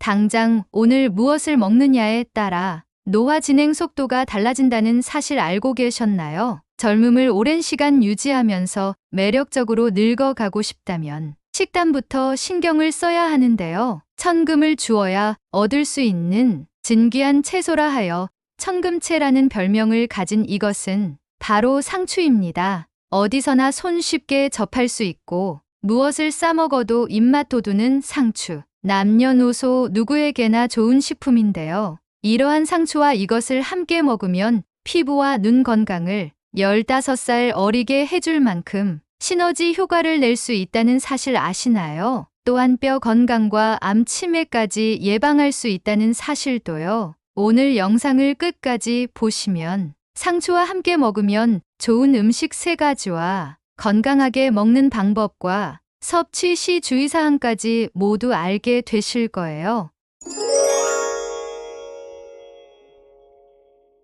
당장 오늘 무엇을 먹느냐에 따라 노화 진행 속도가 달라진다는 사실 알고 계셨나요? 젊음을 오랜 시간 유지하면서 매력적으로 늙어가고 싶다면 식단부터 신경을 써야 하는데요. 천금을 주어야 얻을 수 있는 진귀한 채소라 하여 천금채라는 별명을 가진 이것은 바로 상추입니다. 어디서나 손쉽게 접할 수 있고 무엇을 싸먹어도 입맛 돋우는 상추. 남녀노소 누구에게나 좋은 식품인데요. 이러한 상추와 이것을 함께 먹으면 피부와 눈 건강을 15살 어리게 해줄 만큼 시너지 효과를 낼 수 있다는 사실 아시나요? 또한 뼈 건강과 암 치매까지 예방할 수 있다는 사실도요. 오늘 영상을 끝까지 보시면 상추와 함께 먹으면 좋은 음식 3가지와 건강하게 먹는 방법과 섭취 시 주의사항까지 모두 알게 되실 거예요.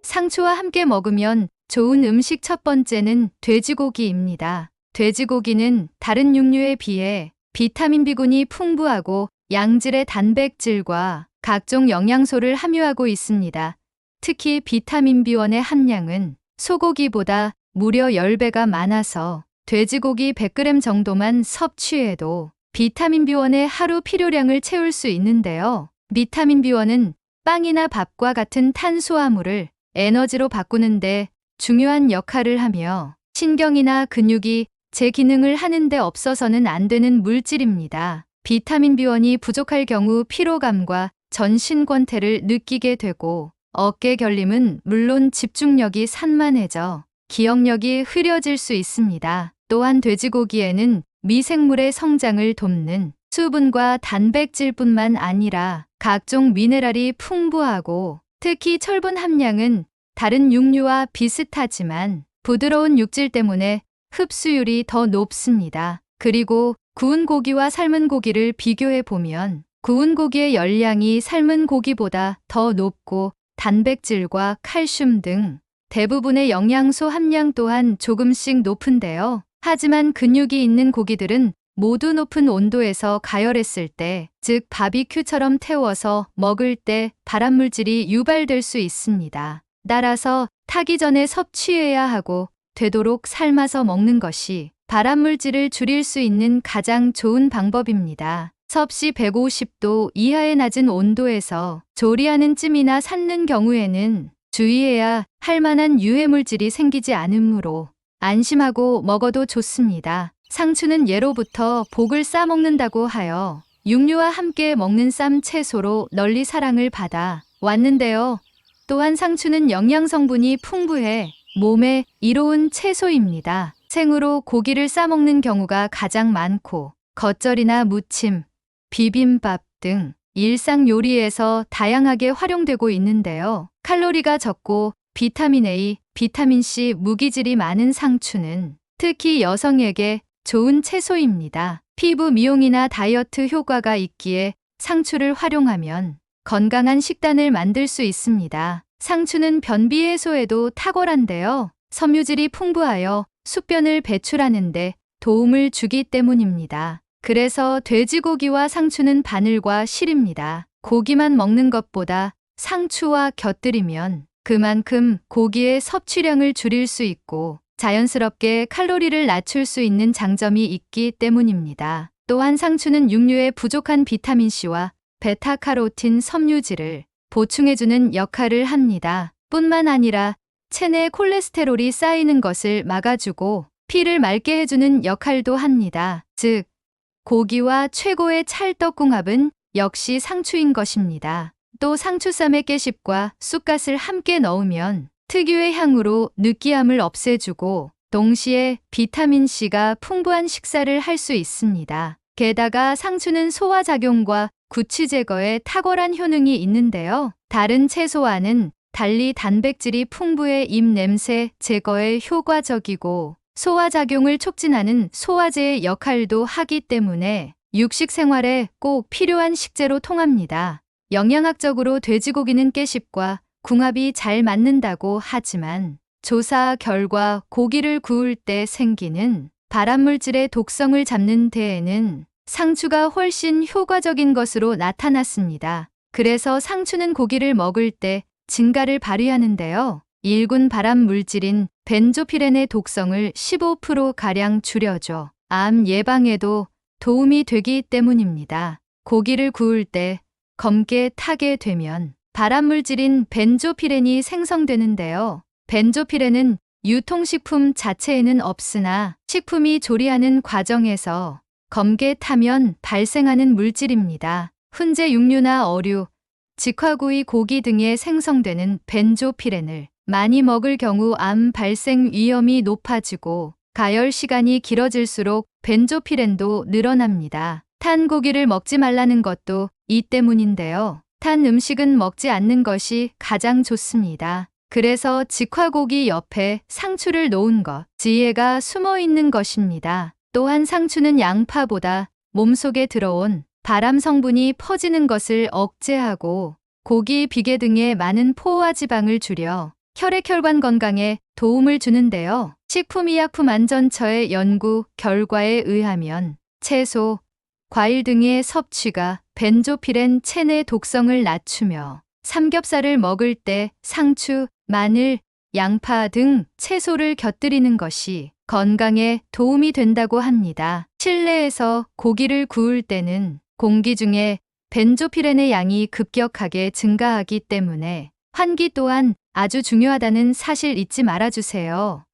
상추와 함께 먹으면 좋은 음식 첫 번째는 돼지고기입니다. 돼지고기는 다른 육류에 비해 비타민 B군이 풍부하고 양질의 단백질과 각종 영양소를 함유하고 있습니다. 특히 비타민 B1의 함량은 소고기보다 무려 10배가 많아서 돼지고기 100g 정도만 섭취해도 비타민 B1의 하루 필요량을 채울 수 있는데요. 비타민 B1은 빵이나 밥과 같은 탄수화물을 에너지로 바꾸는데 중요한 역할을 하며 신경이나 근육이 제 기능을 하는데 없어서는 안 되는 물질입니다. 비타민 B1이 부족할 경우 피로감과 전신 권태를 느끼게 되고 어깨 결림은 물론 집중력이 산만해져 기억력이 흐려질 수 있습니다. 또한 돼지고기에는 미생물의 성장을 돕는 수분과 단백질뿐만 아니라 각종 미네랄이 풍부하고 특히 철분 함량은 다른 육류와 비슷하지만 부드러운 육질 때문에 흡수율이 더 높습니다. 그리고 구운 고기와 삶은 고기를 비교해 보면 구운 고기의 열량이 삶은 고기보다 더 높고 단백질과 칼슘 등 대부분의 영양소 함량 또한 조금씩 높은데요. 하지만 근육이 있는 고기들은 모두 높은 온도에서 가열했을 때, 즉 바비큐처럼 태워서 먹을 때 발암물질이 유발될 수 있습니다. 따라서 타기 전에 섭취해야 하고 되도록 삶아서 먹는 것이 발암물질을 줄일 수 있는 가장 좋은 방법입니다. 섭씨 150도 이하의 낮은 온도에서 조리하는 찜이나 삶는 경우에는 주의해야 할 만한 유해물질이 생기지 않으므로 안심하고 먹어도 좋습니다. 상추는 예로부터 복을 싸먹는다고 하여 육류와 함께 먹는 쌈 채소로 널리 사랑을 받아 왔는데요. 또한 상추는 영양 성분이 풍부해 몸에 이로운 채소입니다. 생으로 고기를 싸먹는 경우가 가장 많고 겉절이나 무침, 비빔밥 등 일상 요리에서 다양하게 활용되고 있는데요. 칼로리가 적고 비타민 A, 비타민 C 무기질이 많은 상추는 특히 여성에게 좋은 채소입니다. 피부 미용이나 다이어트 효과가 있기에 상추를 활용하면 건강한 식단을 만들 수 있습니다. 상추는 변비 해소에도 탁월한데요. 섬유질이 풍부하여 숙변을 배출하는데 도움을 주기 때문입니다. 그래서 돼지고기와 상추는 바늘과 실입니다. 고기만 먹는 것보다 상추와 곁들이면 그만큼 고기의 섭취량을 줄일 수 있고 자연스럽게 칼로리를 낮출 수 있는 장점이 있기 때문입니다. 또한 상추는 육류의 부족한 비타민C와 베타카로틴 섬유질을 보충해주는 역할을 합니다. 뿐만 아니라 체내 콜레스테롤이 쌓이는 것을 막아주고 피를 맑게 해주는 역할도 합니다. 즉, 고기와 최고의 찰떡궁합은 역시 상추인 것입니다. 또 상추쌈에 깨씹과 쑥갓을 함께 넣으면 특유의 향으로 느끼함을 없애주고 동시에 비타민C가 풍부한 식사를 할 수 있습니다. 게다가 상추는 소화작용과 구취 제거에 탁월한 효능이 있는데요. 다른 채소와는 달리 단백질이 풍부해 입냄새 제거에 효과적이고 소화작용을 촉진하는 소화제의 역할도 하기 때문에 육식 생활에 꼭 필요한 식재로 통합니다. 영양학적으로 돼지고기는 깨씹과 궁합이 잘 맞는다고 하지만 조사 결과 고기를 구울 때 생기는 발암물질의 독성을 잡는 데에는 상추가 훨씬 효과적인 것으로 나타났습니다. 그래서 상추는 고기를 먹을 때 진가를 발휘하는데요. 일군 발암 물질인 벤조피렌의 독성을 15%가량 줄여줘 암 예방에도 도움이 되기 때문입니다. 고기를 구울 때 검게 타게 되면 발암물질인 벤조피렌이 생성되는데요. 벤조피렌은 유통식품 자체에는 없으나 식품이 조리하는 과정에서 검게 타면 발생하는 물질입니다. 훈제 육류나 어류, 직화구이, 고기 등에 생성되는 벤조피렌을 많이 먹을 경우 암 발생 위험이 높아지고 가열 시간이 길어질수록 벤조피렌도 늘어납니다. 탄 고기를 먹지 말라는 것도 이 때문인데요. 탄 음식은 먹지 않는 것이 가장 좋습니다. 그래서 직화고기 옆에 상추를 놓은 것, 지혜가 숨어 있는 것입니다. 또한 상추는 양파보다 몸속에 들어온 발암 성분이 퍼지는 것을 억제하고 고기, 비계 등의 많은 포화 지방을 줄여 혈액혈관 건강에 도움을 주는데요. 식품의약품안전처의 연구 결과에 의하면 채소, 과일 등의 섭취가 벤조피렌 체내 독성을 낮추며 삼겹살을 먹을 때 상추, 마늘, 양파 등 채소를 곁들이는 것이 건강에 도움이 된다고 합니다. 실내에서 고기를 구울 때는 공기 중에 벤조피렌의 양이 급격하게 증가하기 때문에 환기 또한 아주 중요하다는 사실 잊지 말아주세요.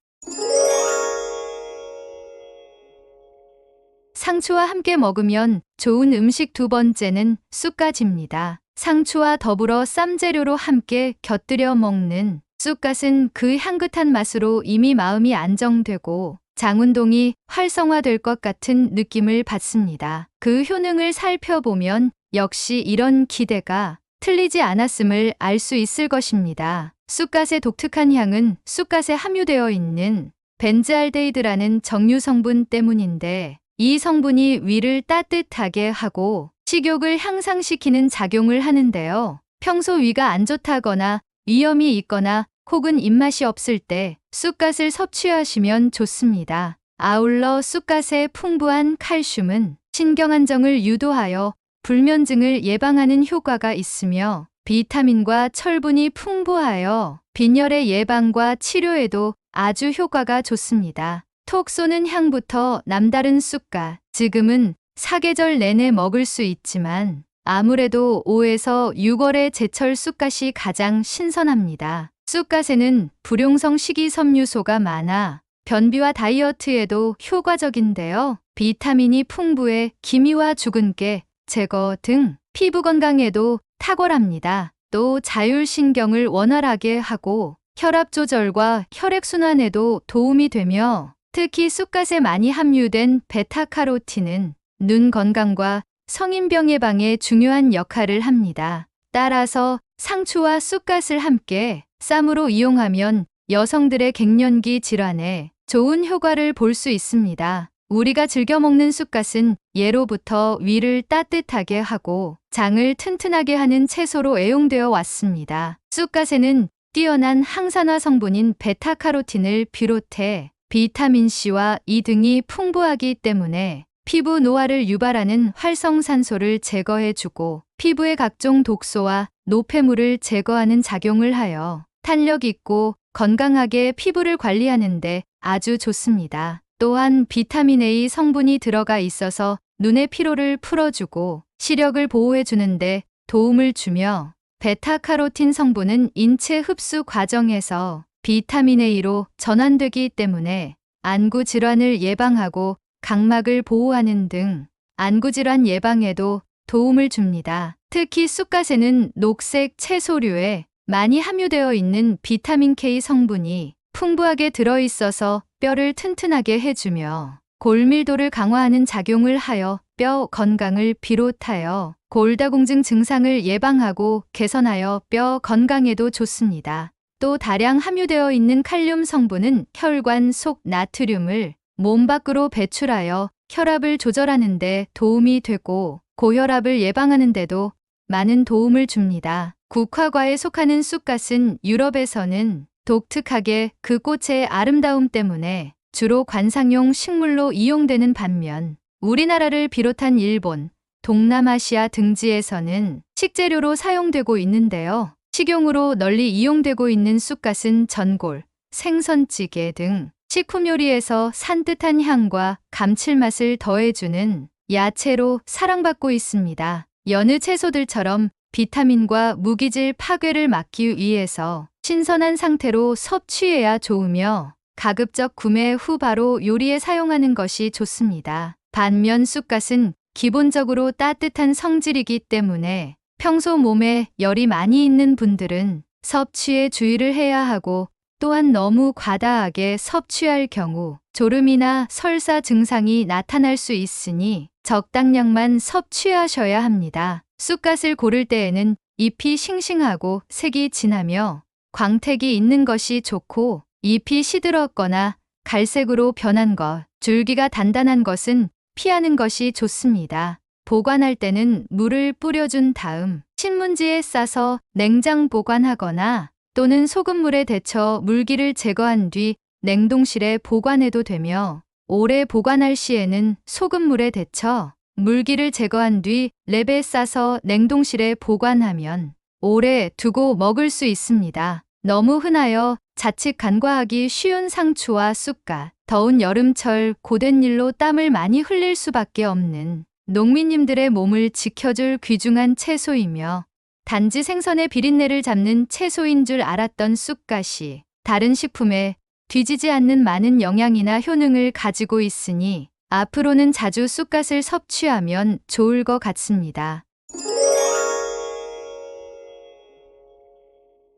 상추와 함께 먹으면 좋은 음식 두 번째는 쑥갓입니다. 상추와 더불어 쌈재료로 함께 곁들여 먹는 쑥갓은 그 향긋한 맛으로 이미 마음이 안정되고 장운동이 활성화될 것 같은 느낌을 받습니다. 그 효능을 살펴보면 역시 이런 기대가 틀리지 않았음을 알 수 있을 것입니다. 쑥갓의 독특한 향은 쑥갓에 함유되어 있는 벤즈알데히드라는 정류 성분 때문인데 이 성분이 위를 따뜻하게 하고 식욕을 향상시키는 작용을 하는데요. 평소 위가 안 좋다거나 위염이 있거나 혹은 입맛이 없을 때 쑥갓을 섭취하시면 좋습니다. 아울러 쑥갓의 풍부한 칼슘은 신경안정을 유도하여 불면증을 예방하는 효과가 있으며 비타민과 철분이 풍부하여 빈혈의 예방과 치료에도 아주 효과가 좋습니다. 톡 쏘는 향부터 남다른 쑥갓. 지금은 사계절 내내 먹을 수 있지만 아무래도 5에서 6월의 제철 쑥갓이 가장 신선합니다. 쑥갓에는 불용성 식이섬유소가 많아 변비와 다이어트에도 효과적인데요. 비타민이 풍부해 기미와 주근깨 제거 등 피부 건강에도 탁월합니다. 또 자율신경을 원활하게 하고 혈압 조절과 혈액순환에도 도움이 되며 특히 쑥갓에 많이 함유된 베타카로틴은 눈 건강과 성인병 예방에 중요한 역할을 합니다. 따라서 상추와 쑥갓을 함께 쌈으로 이용하면 여성들의 갱년기 질환에 좋은 효과를 볼 수 있습니다. 우리가 즐겨 먹는 쑥갓은 예로부터 위를 따뜻하게 하고 장을 튼튼하게 하는 채소로 애용되어 왔습니다. 쑥갓에는 뛰어난 항산화 성분인 베타카로틴을 비롯해 비타민C와 E 등이 풍부하기 때문에 피부 노화를 유발하는 활성산소를 제거해주고 피부의 각종 독소와 노폐물을 제거하는 작용을 하여 탄력 있고 건강하게 피부를 관리하는 데 아주 좋습니다. 또한 비타민 A 성분이 들어가 있어서 눈의 피로를 풀어주고 시력을 보호해주는 데 도움을 주며 베타카로틴 성분은 인체 흡수 과정에서 비타민 A로 전환되기 때문에 안구 질환을 예방하고 각막을 보호하는 등 안구 질환 예방에도 도움을 줍니다. 특히 쑥갓에는 녹색 채소류에 많이 함유되어 있는 비타민 K 성분이 풍부하게 들어있어서 뼈를 튼튼하게 해주며 골밀도를 강화하는 작용을 하여 뼈 건강을 비롯하여 골다공증 증상을 예방하고 개선하여 뼈 건강에도 좋습니다. 또 다량 함유되어 있는 칼륨 성분은 혈관 속 나트륨을 몸 밖으로 배출하여 혈압을 조절하는 데 도움이 되고 고혈압을 예방하는 데도 많은 도움을 줍니다. 국화과에 속하는 쑥갓은 유럽에서는 독특하게 그 꽃의 아름다움 때문에 주로 관상용 식물로 이용되는 반면 우리나라를 비롯한 일본, 동남아시아 등지에서는 식재료로 사용되고 있는데요. 식용으로 널리 이용되고 있는 쑥갓은 전골, 생선찌개 등 식품 요리에서 산뜻한 향과 감칠맛을 더해주는 야채로 사랑받고 있습니다. 여느 채소들처럼 비타민과 무기질 파괴를 막기 위해서 신선한 상태로 섭취해야 좋으며 가급적 구매 후 바로 요리에 사용하는 것이 좋습니다. 반면 쑥갓은 기본적으로 따뜻한 성질이기 때문에 평소 몸에 열이 많이 있는 분들은 섭취에 주의를 해야 하고 또한 너무 과다하게 섭취할 경우 졸음이나 설사 증상이 나타날 수 있으니 적당량만 섭취하셔야 합니다. 쑥갓을 고를 때에는 잎이 싱싱하고 색이 진하며 광택이 있는 것이 좋고 잎이 시들었거나 갈색으로 변한 것, 줄기가 단단한 것은 피하는 것이 좋습니다. 보관할 때는 물을 뿌려준 다음 신문지에 싸서 냉장 보관하거나 또는 소금물에 데쳐 물기를 제거한 뒤 냉동실에 보관해도 되며 오래 보관할 시에는 소금물에 데쳐 물기를 제거한 뒤 랩에 싸서 냉동실에 보관하면 오래 두고 먹을 수 있습니다. 너무 흔하여 자칫 간과하기 쉬운 상추와 쑥갓, 더운 여름철 고된 일로 땀을 많이 흘릴 수밖에 없는 농민님들의 몸을 지켜줄 귀중한 채소이며 단지 생선의 비린내를 잡는 채소인 줄 알았던 쑥갓이 다른 식품에 뒤지지 않는 많은 영양이나 효능을 가지고 있으니 앞으로는 자주 쑥갓을 섭취하면 좋을 것 같습니다.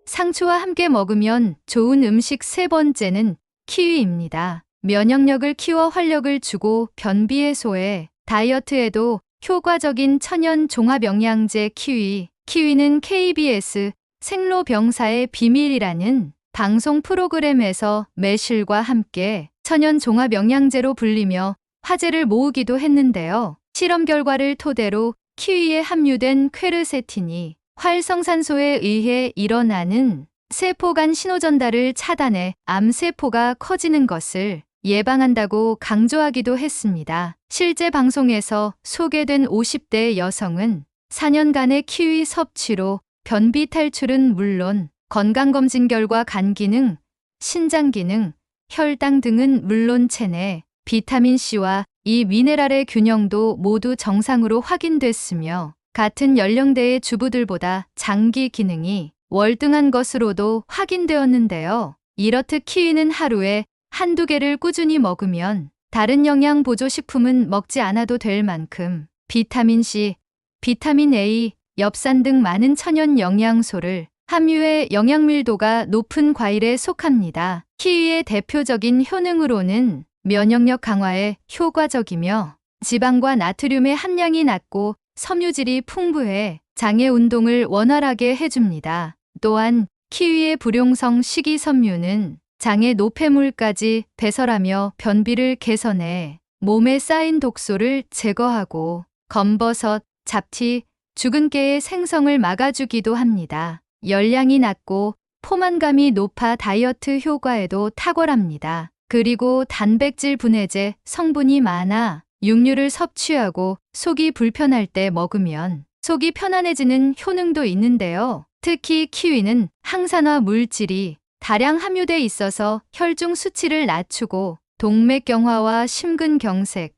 상추와 함께 먹으면 좋은 음식 세 번째는 키위입니다. 면역력을 키워 활력을 주고 변비 해소에 다이어트에도 효과적인 천연 종합영양제 키위. 키위는 KBS 생로병사의 비밀이라는 방송 프로그램에서 매실과 함께 천연 종합영양제로 불리며 화제를 모으기도 했는데요. 실험 결과를 토대로 키위에 함유된 퀘르세틴이 활성산소에 의해 일어나는 세포간 신호전달을 차단해 암세포가 커지는 것을 예방한다고 강조하기도 했습니다. 실제 방송에서 소개된 50대 여성은 4년간의 키위 섭취로 변비 탈출은 물론 건강검진 결과 간 기능, 신장 기능, 혈당 등은 물론 체내 비타민C와 이 미네랄의 균형도 모두 정상으로 확인됐으며 같은 연령대의 주부들보다 장기 기능이 월등한 것으로도 확인되었는데요. 이렇듯 키위는 하루에 한두 개를 꾸준히 먹으면 다른 영양 보조 식품은 먹지 않아도 될 만큼 비타민C, 비타민 A, 엽산 등 많은 천연 영양소를 함유해 영양밀도가 높은 과일에 속합니다. 키위의 대표적인 효능으로는 면역력 강화에 효과적이며 지방과 나트륨의 함량이 낮고 섬유질이 풍부해 장의 운동을 원활하게 해줍니다. 또한 키위의 불용성 식이섬유는 장의 노폐물까지 배설하며 변비를 개선해 몸에 쌓인 독소를 제거하고 검버섯, 잡티, 죽은 깨의 생성을 막아주기도 합니다. 열량이 낮고 포만감이 높아 다이어트 효과에도 탁월합니다. 그리고 단백질 분해제 성분이 많아 육류를 섭취하고 속이 불편할 때 먹으면 속이 편안해지는 효능도 있는데요. 특히 키위는 항산화 물질이 다량 함유돼 있어서 혈중 수치를 낮추고 동맥경화와 심근경색,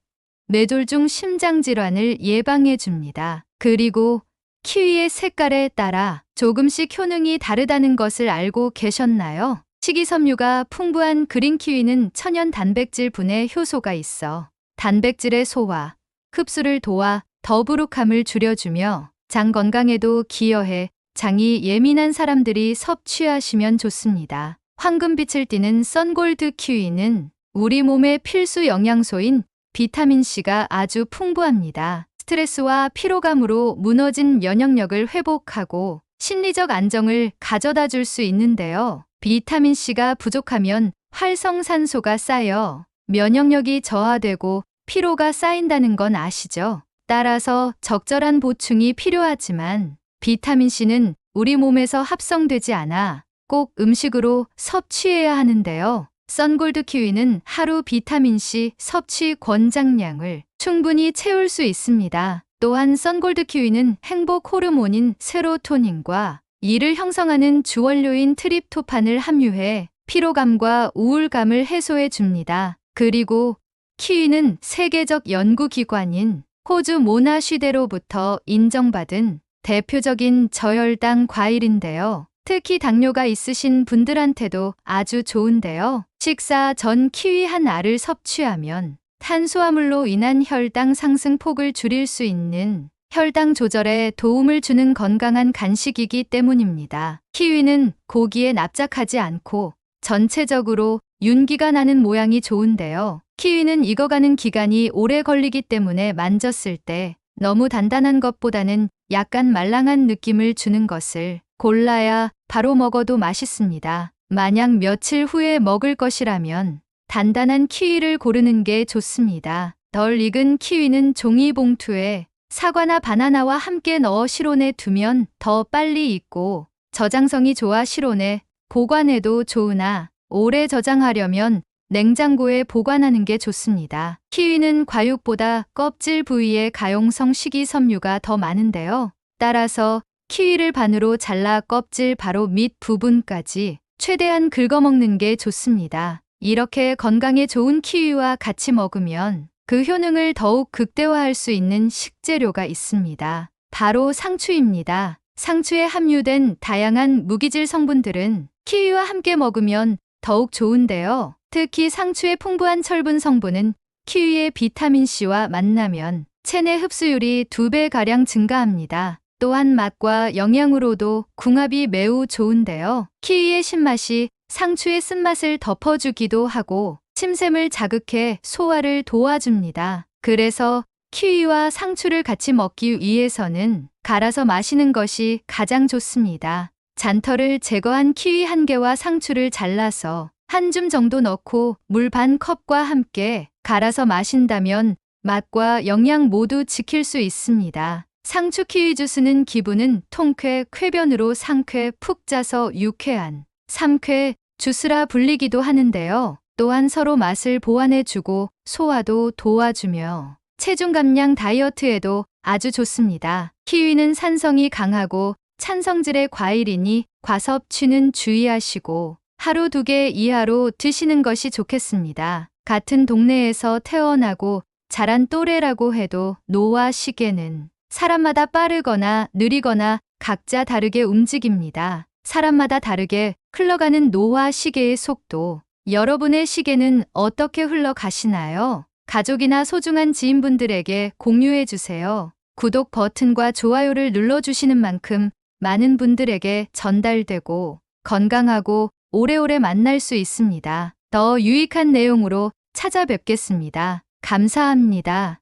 뇌졸중 심장질환을 예방해 줍니다. 그리고 키위의 색깔에 따라 조금씩 효능이 다르다는 것을 알고 계셨나요? 식이섬유가 풍부한 그린 키위는 천연 단백질 분해 효소가 있어 단백질의 소화, 흡수를 도와 더부룩함을 줄여주며 장 건강에도 기여해 장이 예민한 사람들이 섭취하시면 좋습니다. 황금빛을 띠는 썬골드 키위는 우리 몸의 필수 영양소인 비타민C가 아주 풍부합니다. 스트레스와 피로감으로 무너진 면역력을 회복하고 심리적 안정을 가져다 줄 수 있는데요. 비타민C가 부족하면 활성산소가 쌓여 면역력이 저하되고 피로가 쌓인다는 건 아시죠? 따라서 적절한 보충이 필요하지만 비타민C는 우리 몸에서 합성되지 않아 꼭 음식으로 섭취해야 하는데요. 썬골드 키위는 하루 비타민C 섭취 권장량을 충분히 채울 수 있습니다. 또한 썬골드 키위는 행복 호르몬인 세로토닌과 이를 형성하는 주원료인 트립토판을 함유해 피로감과 우울감을 해소해 줍니다. 그리고 키위는 세계적 연구기관인 호주 모나쉬대로부터 인정받은 대표적인 저혈당 과일인데요. 특히 당뇨가 있으신 분들한테도 아주 좋은데요. 식사 전 키위 한 알을 섭취하면 탄수화물로 인한 혈당 상승 폭을 줄일 수 있는 혈당 조절에 도움을 주는 건강한 간식이기 때문입니다. 키위는 고기에 납작하지 않고 전체적으로 윤기가 나는 모양이 좋은데요. 키위는 익어가는 기간이 오래 걸리기 때문에 만졌을 때 너무 단단한 것보다는 약간 말랑한 느낌을 주는 것을 골라야 바로 먹어도 맛있습니다. 만약 며칠 후에 먹을 것이라면 단단한 키위를 고르는 게 좋습니다. 덜 익은 키위는 종이봉투에 사과나 바나나와 함께 넣어 실온에 두면 더 빨리 익고 저장성이 좋아 실온에 보관해도 좋으나 오래 저장하려면 냉장고에 보관하는 게 좋습니다. 키위는 과육보다 껍질 부위에 가용성 식이섬유가 더 많은데요. 따라서 키위를 반으로 잘라 껍질 바로 밑 부분까지 최대한 긁어먹는 게 좋습니다. 이렇게 건강에 좋은 키위와 같이 먹으면 그 효능을 더욱 극대화할 수 있는 식재료가 있습니다. 바로 상추입니다. 상추에 함유된 다양한 무기질 성분들은 키위와 함께 먹으면 더욱 좋은데요. 특히 상추의 풍부한 철분 성분은 키위의 비타민C와 만나면 체내 흡수율이 2배가량 증가합니다. 또한 맛과 영양으로도 궁합이 매우 좋은데요. 키위의 신맛이 상추의 쓴맛을 덮어주기도 하고 침샘을 자극해 소화를 도와줍니다. 그래서 키위와 상추를 같이 먹기 위해서는 갈아서 마시는 것이 가장 좋습니다. 잔털을 제거한 키위 1개와 상추를 잘라서 한 줌 정도 넣고 물 반 컵과 함께 갈아서 마신다면 맛과 영양 모두 지킬 수 있습니다. 상추 키위 주스는 기분은 통쾌, 쾌변으로 상쾌, 푹 짜서 유쾌한 삼쾌 주스라 불리기도 하는데요. 또한 서로 맛을 보완해주고 소화도 도와주며 체중 감량 다이어트에도 아주 좋습니다. 키위는 산성이 강하고 찬성질의 과일이니 과섭취는 주의하시고 하루 2개 이하로 드시는 것이 좋겠습니다. 같은 동네에서 태어나고 자란 또래라고 해도 노와 시계는 사람마다 빠르거나 느리거나 각자 다르게 움직입니다. 사람마다 다르게 흘러가는 노와 시계의 속도, 여러분의 시계는 어떻게 흘러가시나요? 가족이나 소중한 지인분들에게 공유해 주세요. 구독 버튼과 좋아요를 눌러주시는 만큼 많은 분들에게 전달되고 건강하고 오래오래 만날 수 있습니다. 더 유익한 내용으로 찾아뵙겠습니다. 감사합니다.